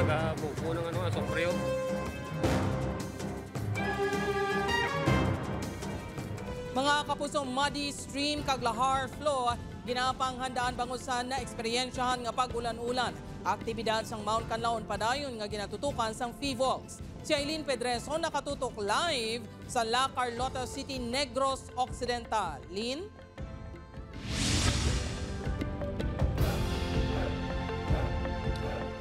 gabuko ng sopryo. Mga kapusong muddy stream kag lahar flow ginapanghandaan bangusan na eksperyensyahan nga pag-ulan-ulan. Aktibidad sang Mount Canlaon padayon nga ginatutukan sang FIVOLCS. Si Aileen Pedreso nakatutok live sa La Carlota City, Negros Occidental. Lin?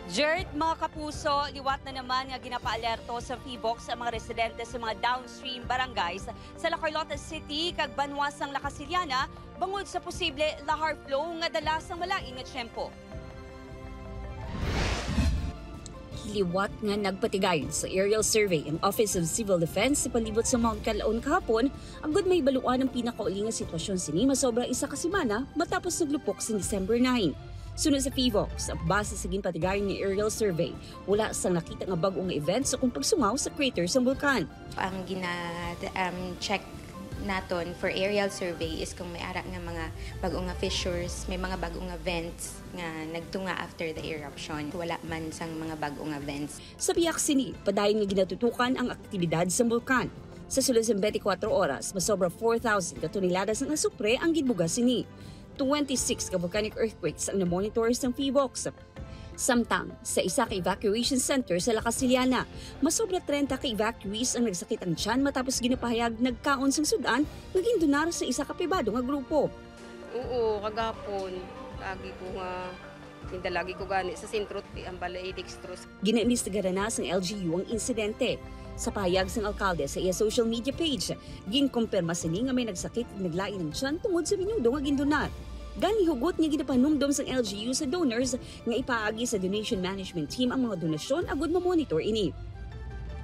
Jert, mga kapuso, liwat na naman nga ginapaalerto sa FIVOLCS ang mga residente sa mga downstream barangays sa La Carlota City kag Banwasang La Casiliana bangod sa posible lahar flow nga dala sang malain nga tiyempo. Liwat nga nagpatigayon sa aerial survey ang Office of Civil Defense sa palibot sa Mount Canlaon kahapon, agud may baluan ang pinakauling nga sitwasyon sini masobra isa ka semana matapos naglupok sa December 9. Sunod sa FIVOLCS, ang base sa ginpatigayon ni aerial survey, wala sang nakita nga bag-o nga events o kung pagsungaw sa crater sa bulkan. Ang check naton for aerial survey is kung may ara nga mga bag-o nga fissures, may mga bag-o nga vents nga nagtunga after the eruption. Wala man sang mga bag-o nga vents. Sa biyak sini, padayon nga ginatutukan ang aktibidad sa bulkan. Sa sulod sa 24 oras, masobra 4,000 katoneladas ng asupre ang ginbugas sini. 26 ka volcanic earthquakes ang namonitor ng FIVOLCS. Samtang, sa isa ka evacuation center sa La Casiliana, masobra 30 ka evacuees ang nagsakit ang tiyan matapos ginapahayag nagkaon sang sudan nga gindonar sa isa ka pribado nga grupo. Oo, kagapon. Lagi ko gani sa sentro ang balay dextrose. Ginaimbestigahan na sang LGU ang insidente. Sa pahayag sang alkalde sa iya social media page, ginkumpirma sini nga may nagsakit at naglain ng tiyan tungod sa binudo nga gindonar. Gani hugot nga ginapanumdom sang LGU sa donors nga ipaagi sa donation management team ang mga donasyon agud ma-monitor ini.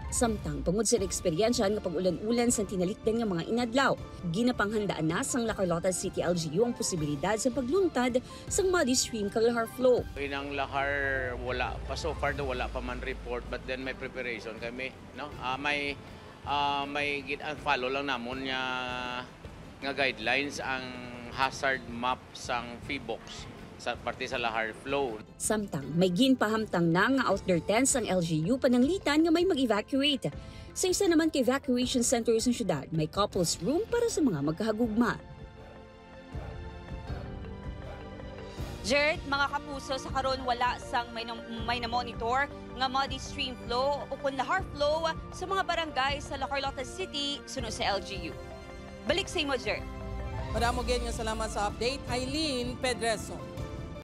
Samtang pangud sa eksperyensya nga pag-ulan-ulan sa tinalikdan nga mga inadlaw, ginapanghandaan na sang La Carlota City LGU ang posibilidad sa pagluntad sang muddy stream kag lahar flow. Inang lahar wala pa so far wala pa man report, but then may preparation kami, no? May follow lang namon nga guidelines ang hazard map sang FIVOLCS sa parte sa lahar flow. Samtang may ginpahamtang na nga outdoor tents ang LGU pananglitan nga may mag-evacuate. Sa isa naman ka evacuation centers ng syudad, may couples room para sa mga magkahagugma. Jert, mga kapuso, sa karon wala sang may na-monitor nga muddy stream flow o kung lahar flow sa mga barangay sa La Carlota City sunod sa LGU. Balik sa imo, Jert. Madamo gid nga salamat sa update, Aileen Pedreso.